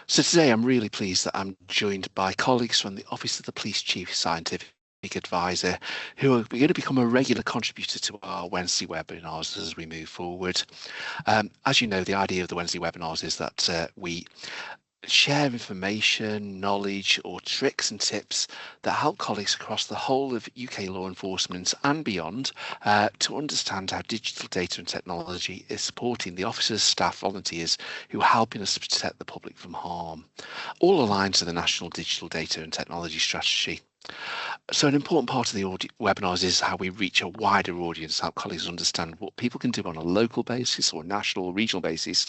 So today I'm really pleased that I'm joined by colleagues from the Office of the Police Chief Scientific Advisor who are going to become a regular contributor to our Wednesday webinars as we move forward. As you know, the idea of the Wednesday webinars is that we share information, knowledge, or tricks and tips that help colleagues across the whole of UK law enforcement and beyond to understand how digital data and technology is supporting the officers, staff, volunteers who are helping us to protect the public from harm, all aligned to the National Digital Data and Technology Strategy. So an important part of the webinars is how we reach a wider audience, help colleagues understand what people can do on a local basis or national or regional basis,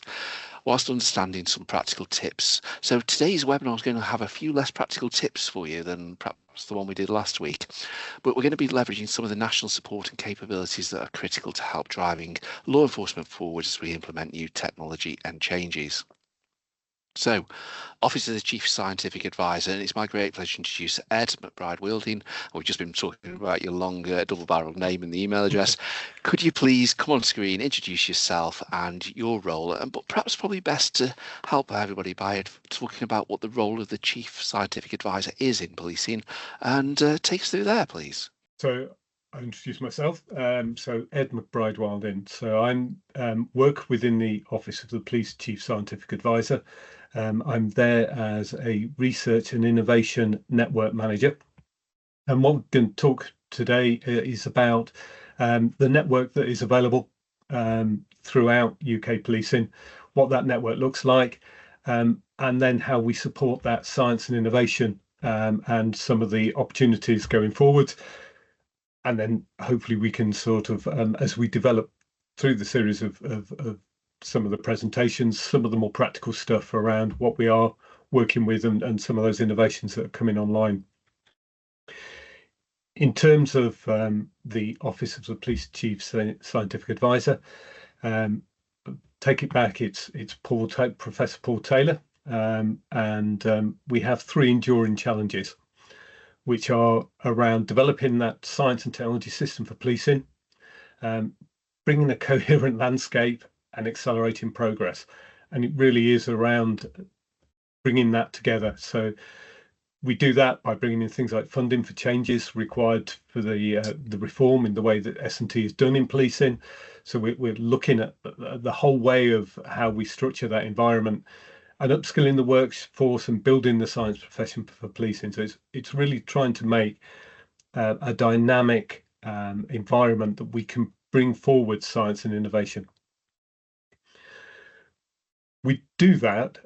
whilst understanding some practical tips. So today's webinar is going to have a few less practical tips for you than perhaps the one we did last week, but we're going to be leveraging some of the national support and capabilities that are critical to help driving law enforcement forward as we implement new technology and changes. So, Office of the Chief Scientific Advisor, and it's my great pleasure to introduce Ed McBryde-Wilding. We've just been talking about your long double-barreled name and the email address. Could you please come on screen, introduce yourself and your role, but perhaps probably best to help everybody by talking about what the role of the Chief Scientific Advisor is in policing, and take us through there, please. So I'll introduce myself. So Ed McBryde-Wilding. So I'm work within the Office of the Police Chief Scientific Advisor. I'm there as a research and innovation network manager. And what we're going to talk today is about the network that is available throughout UK policing, what that network looks like, and then how we support that science and innovation and some of the opportunities going forward. And then hopefully we can sort of, as we develop through the series of some of the presentations, some of the more practical stuff around what we are working with and some of those innovations that are coming online. In terms of the Office of the Police Chief Scientific Advisor, take it back, it's Professor Paul Taylor, and we have three enduring challenges, which are around developing that science and technology system for policing, bringing a coherent landscape and accelerating progress. And it really is around bringing that together. So we do that by bringing in things like funding for changes required for the reform in the way that S&T is done in policing. So we're looking at the whole way of how we structure that environment and upskilling the workforce and building the science profession for policing. So it's really trying to make a dynamic environment that we can bring forward science and innovation. We do that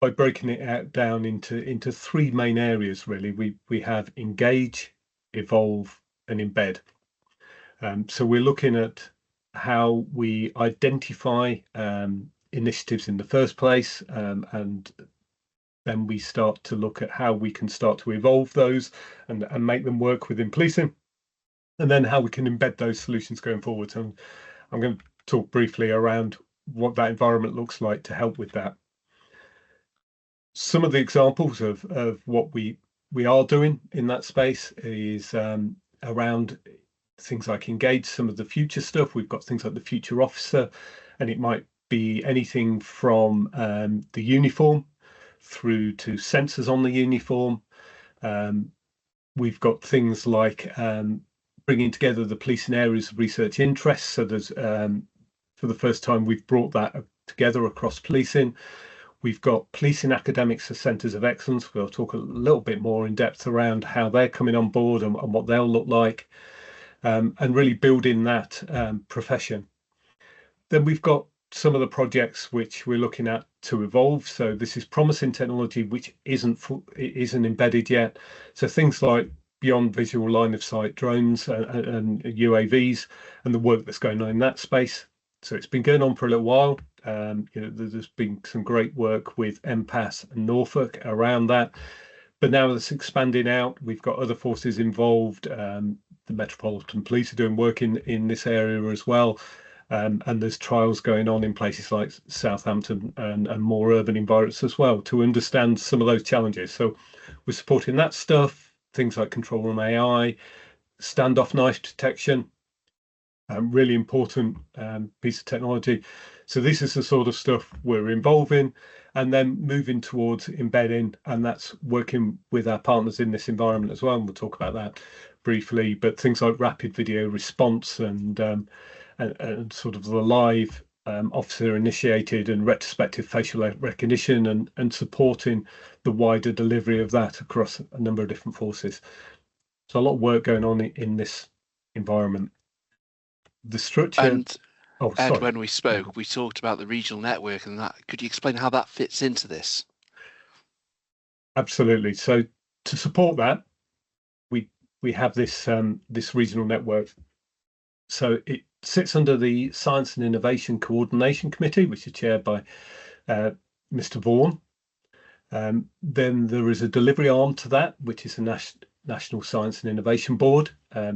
by breaking it down into three main areas, really. We have engage, evolve, and embed. So we're looking at how we identify initiatives in the first place, and then we start to look at how we can start to evolve those and make them work within policing, and then how we can embed those solutions going forward. So I'm going to talk briefly around what that environment looks like to help with that. Some of the examples of what we are doing in that space is around things like engage, some of the future stuff. We've got things like the future officer, and it might be anything from the uniform through to sensors on the uniform. We've got things like bringing together the policing areas of research interest. So there's for the first time we've brought that together across policing. We've got policing academics as centres of excellence. We'll talk a little bit more in depth around how they're coming on board and what they'll look like, and really building that profession. Then we've got some of the projects which we're looking at to evolve. So this is promising technology which isn't embedded yet. So things like beyond visual line of sight drones and UAVs and the work that's going on in that space. So it's been going on for a little while. There's been some great work with MPAS and Norfolk around that, but now it's expanding out. We've got other forces involved. The Metropolitan Police are doing work in this area as well, and there's trials going on in places like Southampton and more urban environments as well to understand some of those challenges. So we're supporting that stuff, things like control room AI, standoff knife detection. Really important piece of technology. So this is the sort of stuff we're involved in, and then moving towards embedding, and that's working with our partners in this environment as well. And we'll talk about that briefly, but things like rapid video response and sort of the live officer initiated and retrospective facial recognition and supporting the wider delivery of that across a number of different forces. So a lot of work going on in this environment. The structure. And Oh, Ed, sorry. when we spoke, we talked about the regional network and that. Could you explain how that fits into this? Absolutely. So to support that, we have this this regional network. So it sits under the Science and Innovation Coordination Committee, which is chaired by Mr. Vaughan. Then there is a delivery arm to that, which is the National Science and Innovation Board,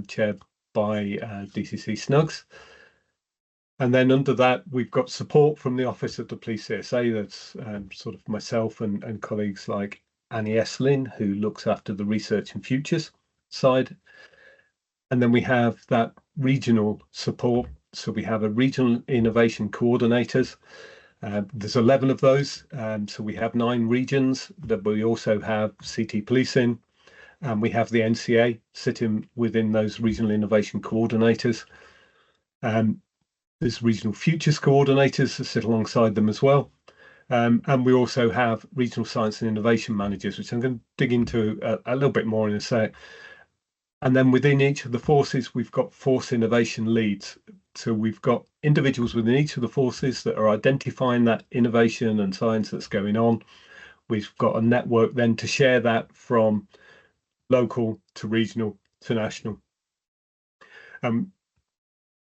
chaired by DCC Snuggs. And then under that, we've got support from the Office of the OPCSA. That's sort of myself and colleagues like Annie Esslin, who looks after the research and futures side. And then we have that regional support. So we have a regional innovation coordinators. There's 11 of those. So we have 9 regions, but we also have CT policing, and we have the NCA sitting within those regional innovation coordinators. There's regional futures coordinators that sit alongside them as well. And we also have regional science and innovation managers, which I'm going to dig into a little bit more in a sec. And then within each of the forces, we've got force innovation leads. So we've got individuals within each of the forces that are identifying that innovation and science that's going on. We've got a network then to share that from local to regional to national.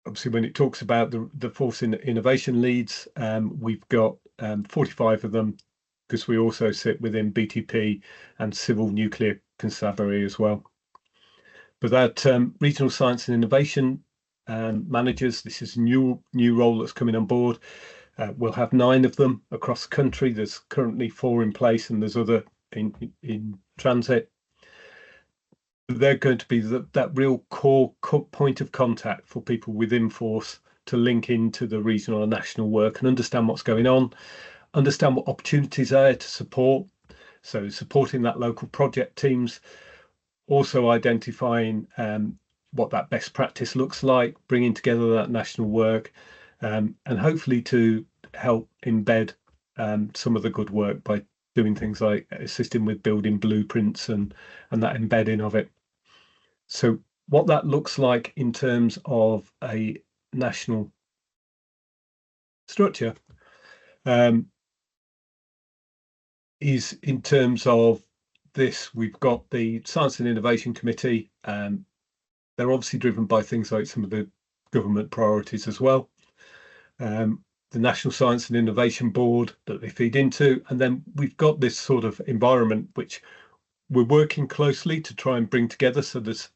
Obviously, when it talks about the force innovation leads, we've got 45 of them, because we also sit within BTP and Civil Nuclear Constabulary as well. But that regional science and innovation managers, this is a new role that's coming on board. We'll have 9 of them across the country. There's currently 4 in place, and there's other in transit. They're going to be that real core point of contact for people within force to link into the regional and national work and understand what's going on, understand what opportunities are there to support. So supporting that local project teams, also identifying what that best practice looks like, bringing together that national work, and hopefully to help embed some of the good work by doing things like assisting with building blueprints and that embedding of it. So what that looks like in terms of a national structure is in terms of this. We've got the Science and Innovation Committee. They're obviously driven by things like some of the government priorities as well. The National Science and Innovation Board that they feed into. And then we've got this sort of environment which we're working closely to try and bring together. So this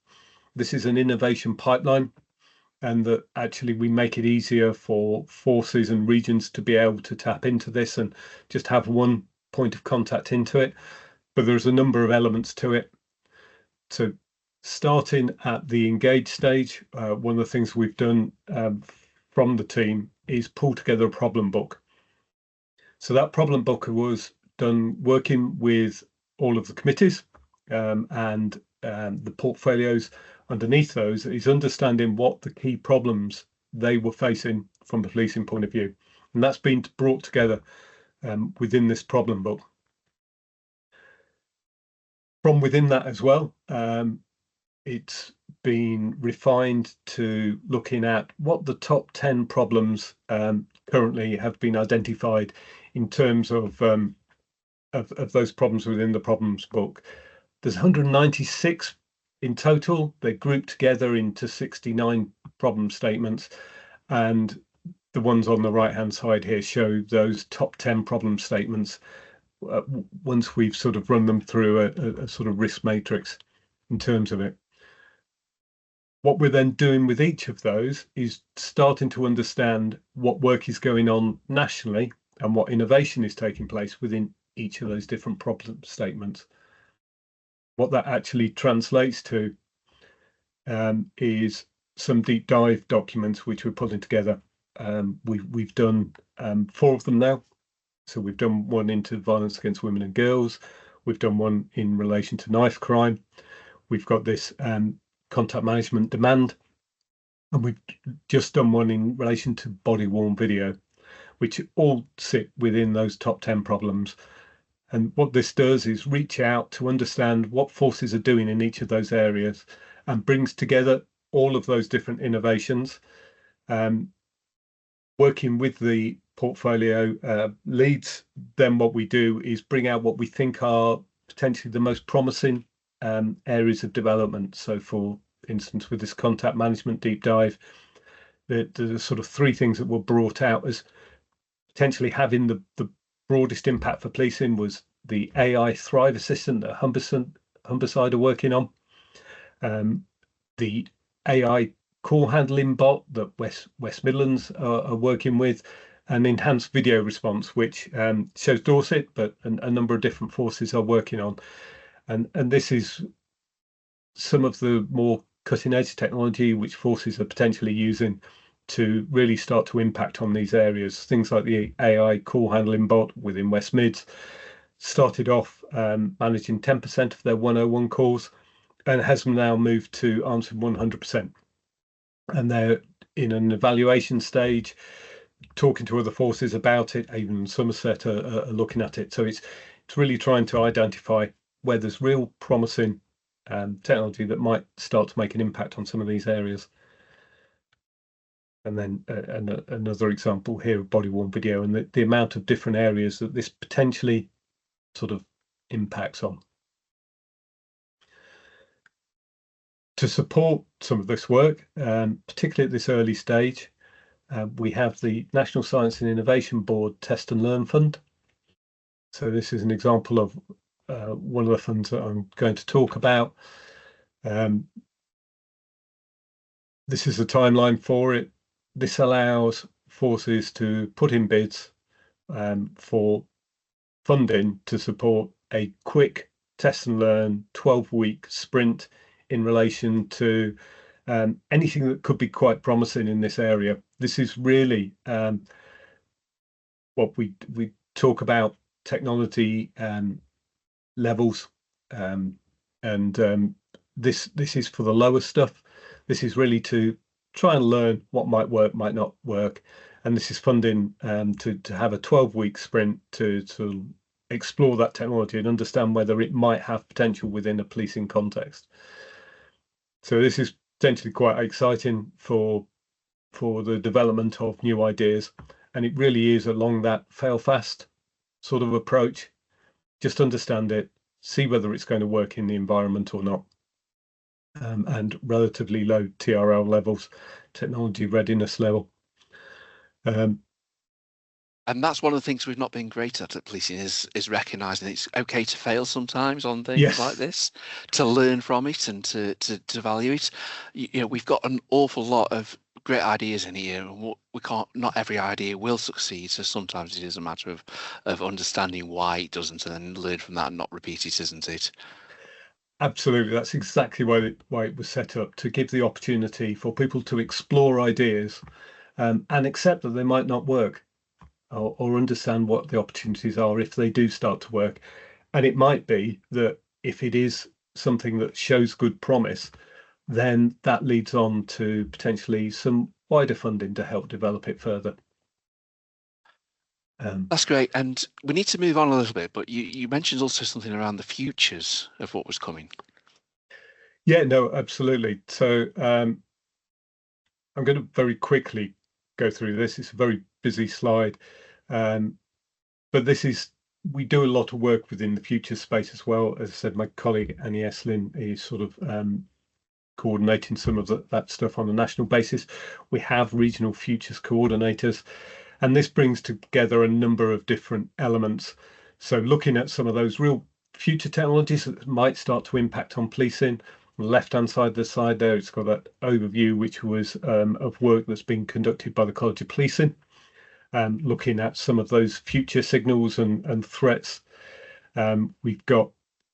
is an innovation pipeline, and that actually we make it easier for forces and regions to be able to tap into this and just have one point of contact into it. But there's a number of elements to it. So starting at the engage stage, one of the things we've done from the team is pull together a problem book. So that problem book was done working with all of the committees, and the portfolios underneath those is understanding what the key problems they were facing from a policing point of view. And that's been brought together within this problem book. From within that as well, it's been refined to looking at what the top 10 problems currently have been identified in terms of those problems within the problems book. There's 196 in total. They're grouped together into 69 problem statements, and the ones on the right hand side here show those top 10 problem statements once we've sort of run them through a sort of risk matrix in terms of it. What we're then doing with each of those is starting to understand what work is going on nationally and what innovation is taking place within each of those different problem statements. What that actually translates to is some deep dive documents which we're putting together We've done 4 of them now. So we've done one into violence against women and girls. We've done one in relation to knife crime. We've got this contact management demand. And we've just done one in relation to body-worn video, which all sit within those top 10 problems. And what this does is reach out to understand what forces are doing in each of those areas and brings together all of those different innovations. Working with the portfolio leads, then what we do is bring out what we think are potentially the most promising areas of development. So for instance, with this contact management deep dive, the sort of 3 things that were brought out as potentially having the broadest impact for policing was the AI Thrive Assistant that Humberside are working on, the AI call handling bot that West Midlands are working with, and enhanced video response, which shows Dorset, but a number of different forces are working on. And this is some of the more cutting edge technology which forces are potentially using to really start to impact on these areas. Things like the AI call handling bot within West Mids started off managing 10% of their 101 calls and has now moved to answering 100%. And they're in an evaluation stage, talking to other forces about it. Even Somerset are looking at it. So it's really trying to identify where there's real promising technology that might start to make an impact on some of these areas. And then another example here of body-worn video and the amount of different areas that this potentially sort of impacts on. To support some of this work, particularly at this early stage, we have the National Science and Innovation Board Test and Learn Fund. So this is an example of one of the funds that I'm going to talk about. This is the timeline for it. This allows forces to put in bids for funding to support a quick test and learn 12-week sprint in relation to anything that could be quite promising in this area. This is really what we talk about technology levels, and this is for the lower stuff. This is really to try and learn what might work, might not work, and this is funding to have a 12-week sprint to explore that technology and understand whether it might have potential within a policing context. So this is potentially quite exciting for the development of new ideas, and it really is along that fail fast sort of approach. Just understand it, see whether it's going to work in the environment or not, and relatively low TRL levels, technology readiness level. And that's one of the things we've not been great at policing is recognising it's okay to fail sometimes on things Yes. like this, to learn from it and to value it. You know, we've got an awful lot of great ideas in here, and we can't. Not every idea will succeed. So sometimes it is a matter of understanding why it doesn't, and then learn from that and not repeat it, isn't it? Absolutely, that's exactly why it was set up, to give the opportunity for people to explore ideas and accept that they might not work, or understand what the opportunities are if they do start to work. And it might be that if it is something that shows good promise, then that leads on to potentially some wider funding to help develop it further. That's great. And we need to move on a little bit, but you mentioned also something around the futures of what was coming. Yeah, no, absolutely. So I'm going to very quickly go through this. It's a very busy slide. But we do a lot of work within the future space as well. As I said, my colleague Annie Eslin is sort of coordinating some of that stuff on a national basis. We have regional futures coordinators, and this brings together a number of different elements. So looking at some of those real future technologies that might start to impact on policing. On the left-hand side of the slide there, it's got that overview, which was of work that's been conducted by the College of Policing, looking at some of those future signals and threats. We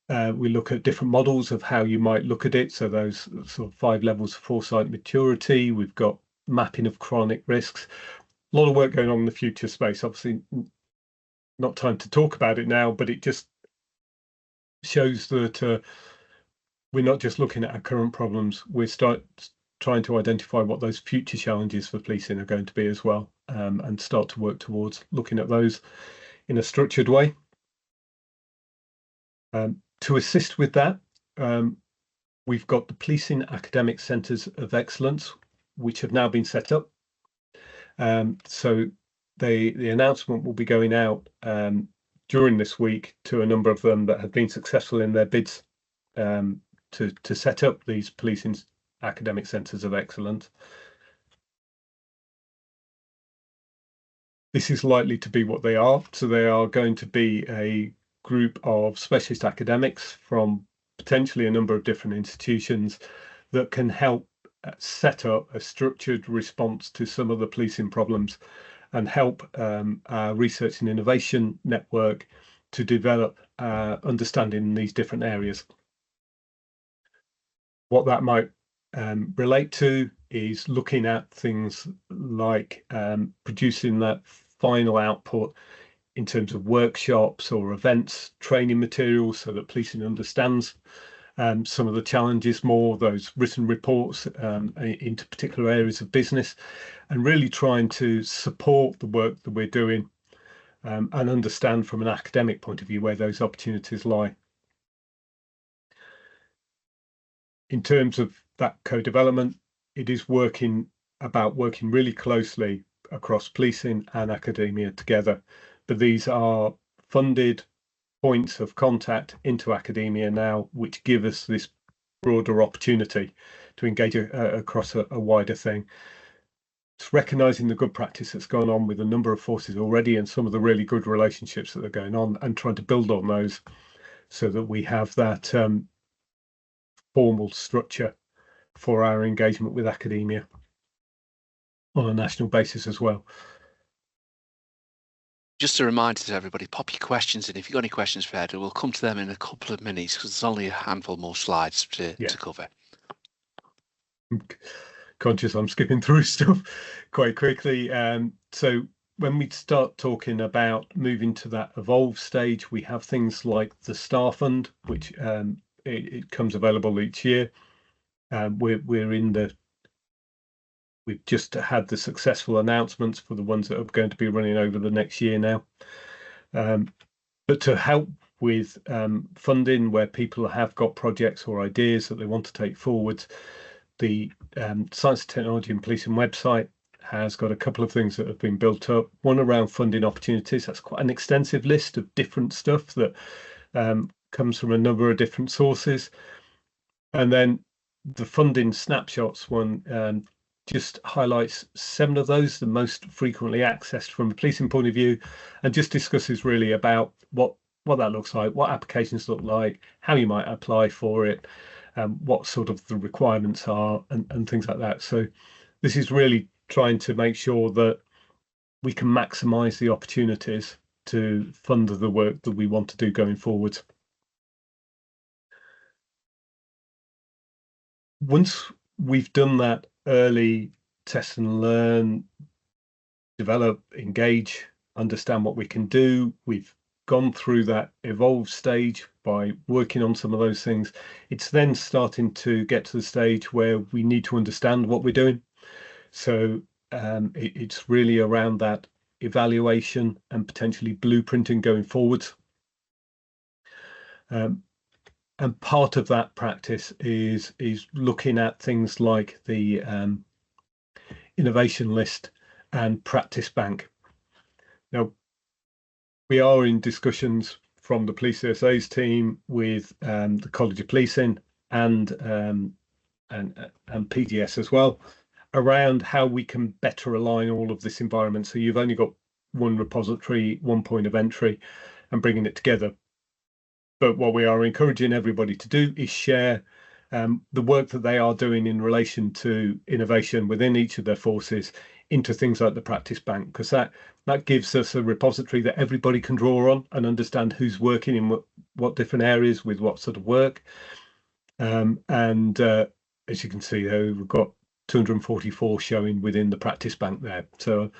look at different models of how you might look at it. So those sort of 5 levels of foresight maturity. We've got mapping of chronic risks. lot of work going on in the future space. Obviously, not time to talk about it now, but it just shows that we're not just looking at our current problems. We're trying to identify what those future challenges for policing are going to be as well, and start to work towards looking at those in a structured way. To assist with that, we've got the Policing Academic Centres of Excellence, which have now been set up. So the announcement will be going out during this week to a number of them that have been successful in their bids to set up these Policing Academic Centres of Excellence. This is likely to be what they are. So they are going to be a group of specialist academics from potentially a number of different institutions that can help set up a structured response to some of the policing problems and help our research and innovation network to develop understanding in these different areas. What that might relate to is looking at things like producing that final output in terms of workshops or events, training materials, so that policing understands some of the challenges more, those written reports into particular areas of business, and really trying to support the work that we're doing and understand from an academic point of view where those opportunities lie. In terms of that co-development, it is about working really closely across policing and academia together, but these are funded points of contact into academia now, which give us this broader opportunity to engage across a wider thing. It's recognizing the good practice that's gone on with a number of forces already and some of the really good relationships that are going on, and trying to build on those so that we have that formal structure for our engagement with academia on a national basis as well. Just a reminder to everybody, pop your questions in. If you've got any questions for Ed, we'll come to them in a couple of minutes because there's only a handful more slides to cover. I'm conscious I'm skipping through stuff quite quickly. So when we start talking about moving to that evolve stage, we have things like the Star Fund, which it comes available each year. We've just had the successful announcements for the ones that are going to be running over the next year now. But to help with funding where people have got projects or ideas that they want to take forwards, the Science, Technology and Policing website has got a couple of things that have been built up. One around funding opportunities. That's quite an extensive list of different stuff that comes from a number of different sources. And then the funding snapshots one just highlights 7 of those, the most frequently accessed from a policing point of view, and just discusses really about what that looks like, what applications look like, how you might apply for it, what sort of the requirements are, and things like that. So this is really trying to make sure that we can maximise the opportunities to fund the work that we want to do going forward. Once we've done that early test and learn, develop, engage, understand what we can do, we've gone through that evolve stage by working on some of those things. It's then starting to get to the stage where we need to understand what we're doing. So it's really around that evaluation and potentially blueprinting going forwards. And part of that practice is looking at things like the innovation list and practice bank. Now, we are in discussions from the OPCSA's team with the College of Policing and PDS as well, around how we can better align all of this environment. So you've only got one repository, one point of entry, and bringing it together. But what we are encouraging everybody to do is share the work that they are doing in relation to innovation within each of their forces into things like the practice bank, because that gives us a repository that everybody can draw on and understand who's working in what different areas with what sort of work. And as you can see there, we've got 244 showing within the practice bank there. So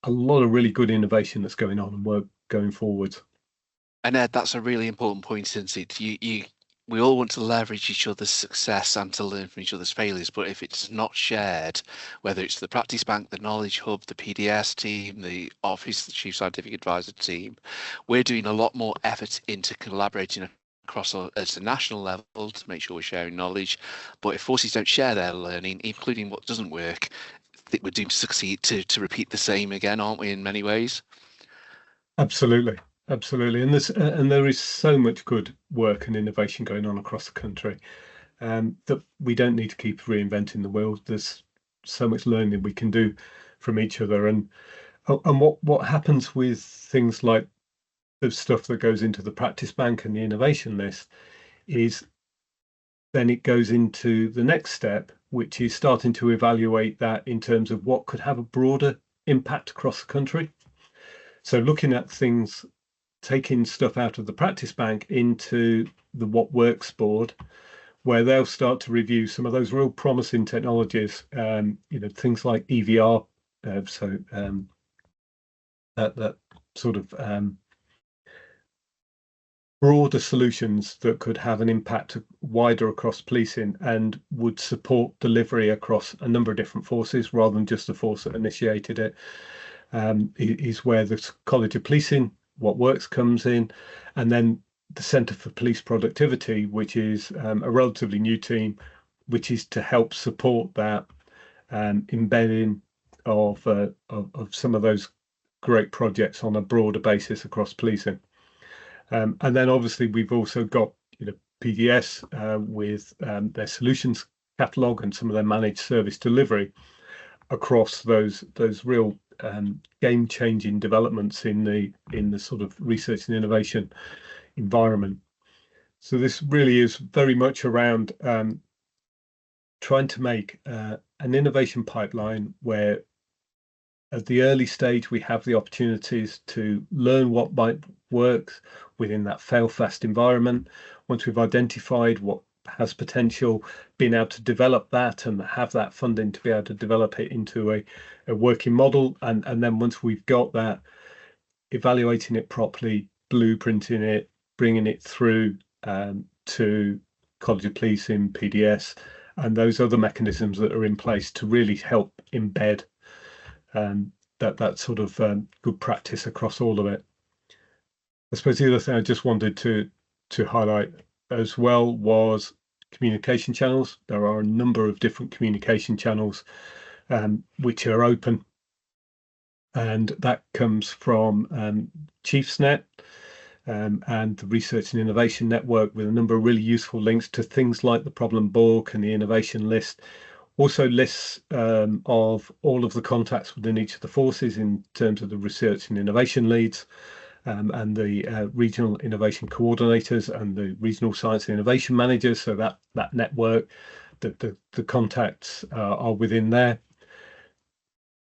a lot of really good innovation that's going on and work going forward. And Ed, that's a really important point, isn't it? We all want to leverage each other's success and to learn from each other's failures, but if it's not shared, whether it's the practice bank, the knowledge hub, the PDS team, the office, the chief scientific advisor team, we're doing a lot more effort into collaborating across at a national level to make sure we're sharing knowledge. But if forces don't share their learning, including what doesn't work, I think we're doomed to succeed to repeat the same again, aren't we, in many ways? Absolutely, absolutely. And there is so much good work and innovation going on across the country, that we don't need to keep reinventing the wheel. There's so much learning we can do from each other. And what happens with things like the stuff that goes into the practice bank and the innovation list is then it goes into the next step, which is starting to evaluate that in terms of what could have a broader impact across the country. So looking at things, taking stuff out of the practice bank into the What Works board, where they'll start to review some of those real promising technologies, things like EVR, that sort of broader solutions that could have an impact wider across policing and would support delivery across a number of different forces rather than just the force that initiated it, is where the College of Policing, What Works, comes in. And then the Centre for Police Productivity, which is a relatively new team, which is to help support that embedding of some of those great projects on a broader basis across policing. And then obviously we've also got PDS with their solutions catalog and some of their managed service delivery across those real game-changing developments in the sort of research and innovation environment. So this really is very much around trying to make an innovation pipeline where at the early stage we have the opportunities to learn what might work within that fail-fast environment. Once we've identified what has potential, being able to develop that and have that funding to be able to develop it into a working model. And then once we've got that, evaluating it properly, blueprinting it, bringing it through to College of Policing, PDS, and those other mechanisms that are in place to really help embed that sort of good practice across all of it. I suppose the other thing I just wanted to highlight as well was communication channels. There are a number of different communication channels which are open, and that comes from ChiefsNet and the Research and Innovation Network, with a number of really useful links to things like the problem book and the innovation list. Also lists of all of the contacts within each of the forces in terms of the research and innovation leads, and the regional innovation coordinators and the regional science and innovation managers. So that network, the contacts are within there.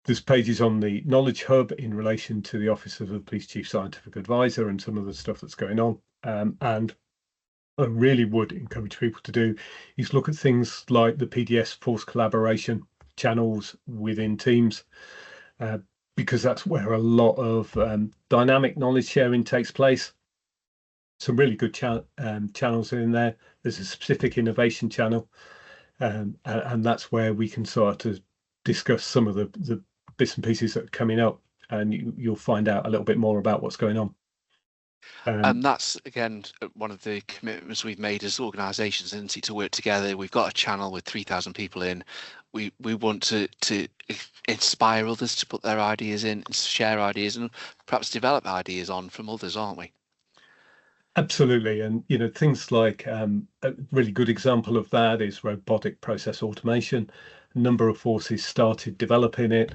There's pages on the Knowledge Hub in relation to the Office of the Police Chief Scientific Advisor and some of the stuff that's going on. And I really would encourage people to do is look at things like the PDS force collaboration channels within teams, because that's where a lot of dynamic knowledge sharing takes place. Some really good channels in there. There's a specific innovation channel, and that's where we can start to discuss some of the bits and pieces that are coming up, and you'll find out a little bit more about what's going on. And that's, again, one of the commitments we've made as organisations, isn't it, to work together. We've got a channel with 3,000 people in. We want to inspire others to put their ideas in, and share ideas, and perhaps develop ideas on from others, aren't we? Absolutely. And, things like a really good example of that is robotic process automation. A number of forces started developing it.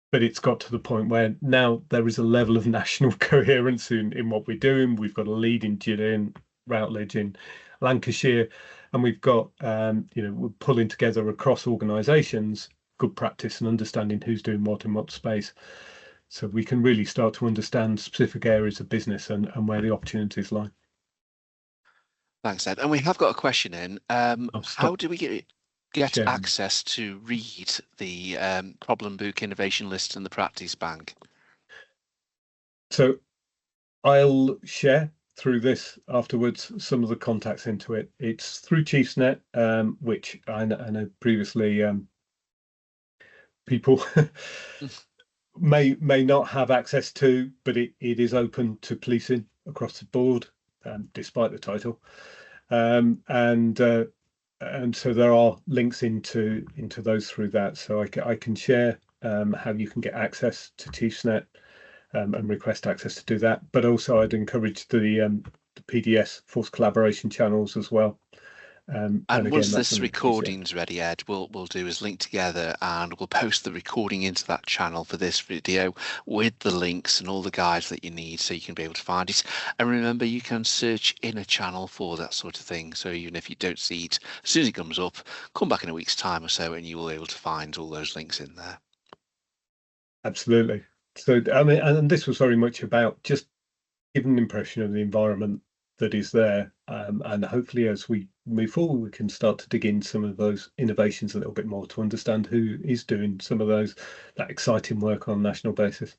But it's got to the point where now there is a level of national coherence in what we're doing. We've got a lead in Gillingham, Routledge in Lancashire, and we've got, we're pulling together across organisations good practice and understanding who's doing what in what space. So we can really start to understand specific areas of business and where the opportunities lie. Thanks, Ed. And we have got a question in. I'll How stop. do we get it? get sharing. access to read the problem book, innovation list, and the practice bank? So I'll share through this afterwards some of the contacts into it. It's through ChiefsNet, which I know previously people may not have access to, but it is open to policing across the board, despite the title. And so there are links into those through that. So I can share how you can get access to ChiefsNet and request access to do that. But also I'd encourage the PDS force collaboration channels as well. And And again, once that's this something to be shared. recording's ready, Ed, we'll do is link together and we'll post the recording into that channel for this video with the links and all the guides that you need so you can be able to find it. And remember, you can search in a channel for that sort of thing. So even if you don't see it, as soon as it comes up, come back in a week's time or so and you will be able to find all those links in there. Absolutely. So I mean, and this was very much about just giving an impression of the environment that is there. And hopefully, as we move forward, we can start to dig in some of those innovations a little bit more to understand who is doing some of that exciting work on a national basis.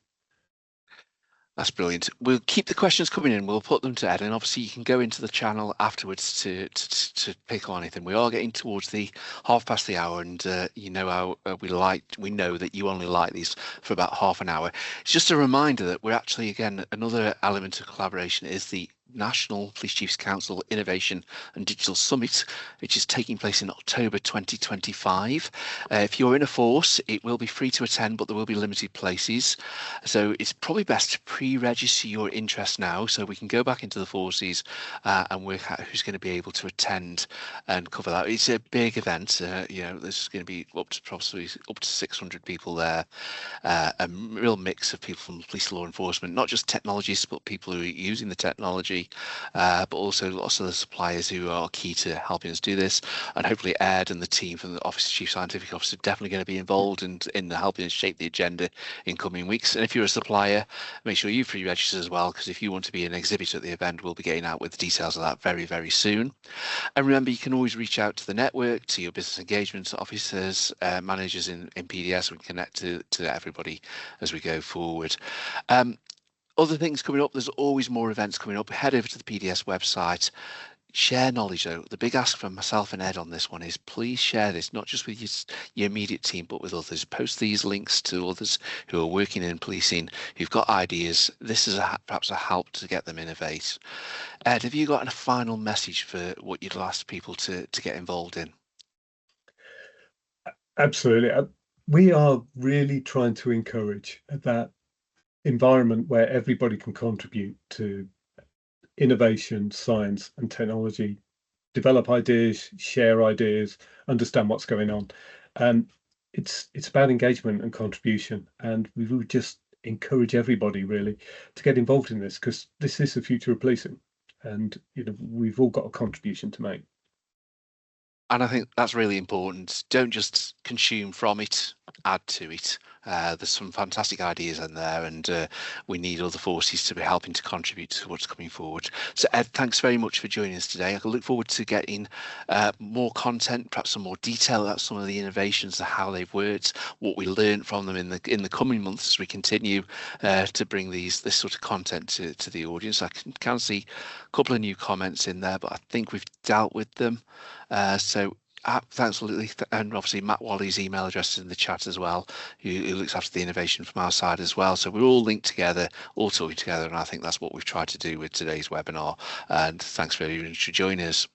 That's brilliant. We'll keep the questions coming in. We'll put them to Ed, and obviously you can go into the channel afterwards to pick on anything. We are getting towards the half past the hour, and you know how we know that you only like these for about half an hour. It's just a reminder that we're actually, again, another element of collaboration is the National Police Chiefs Council Innovation and Digital Summit, which is taking place in October 2025. If you're in a force, it will be free to attend, but there will be limited places. So it's probably best to pre-register your interest now so we can go back into the forces and work out who's going to be able to attend and cover that. It's a big event. There's going to be probably up to 600 people there. A real mix of people from police law enforcement, not just technologists, but people who are using the technology, but also lots of the suppliers who are key to helping us do this. And hopefully Ed and the team from the Office of Chief Scientific Officer are definitely going to be involved in helping us shape the agenda in coming weeks. And if you're a supplier, make sure you pre-register as well, because if you want to be an exhibitor at the event, we'll be getting out with the details of that very, very soon. And remember, you can always reach out to the network, to your business engagement officers, managers in PDS. We can connect to everybody as we go forward. Other things coming up, there's always more events coming up. Head over to the PDS website. Share knowledge, though. The big ask from myself and Ed on this one is please share this, not just with your immediate team, but with others. Post these links to others who are working in policing, who've got ideas. This is perhaps a help to get them innovate. Ed, have you got a final message for what you'd ask people to get involved in? Absolutely. We are really trying to encourage that environment where everybody can contribute to innovation, science, and technology, develop ideas, share ideas, understand what's going on. And it's about engagement and contribution. And we would just encourage everybody really to get involved in this because this is the future of policing. And we've all got a contribution to make. And I think that's really important. Don't just consume from it, add to it. There's some fantastic ideas in there, and we need other forces to be helping to contribute to what's coming forward. So, Ed, thanks very much for joining us today. I look forward to getting more content, perhaps some more detail about some of the innovations, how they've worked, what we learned from them in the coming months as we continue to bring this sort of content to the audience. I can see a couple of new comments in there, but I think we've dealt with them. So thanks, and obviously Matt Wally's email address is in the chat as well, who looks after the innovation from our side as well. So we're all linked together, all talking together, and I think that's what we've tried to do with today's webinar. And thanks very much for joining us.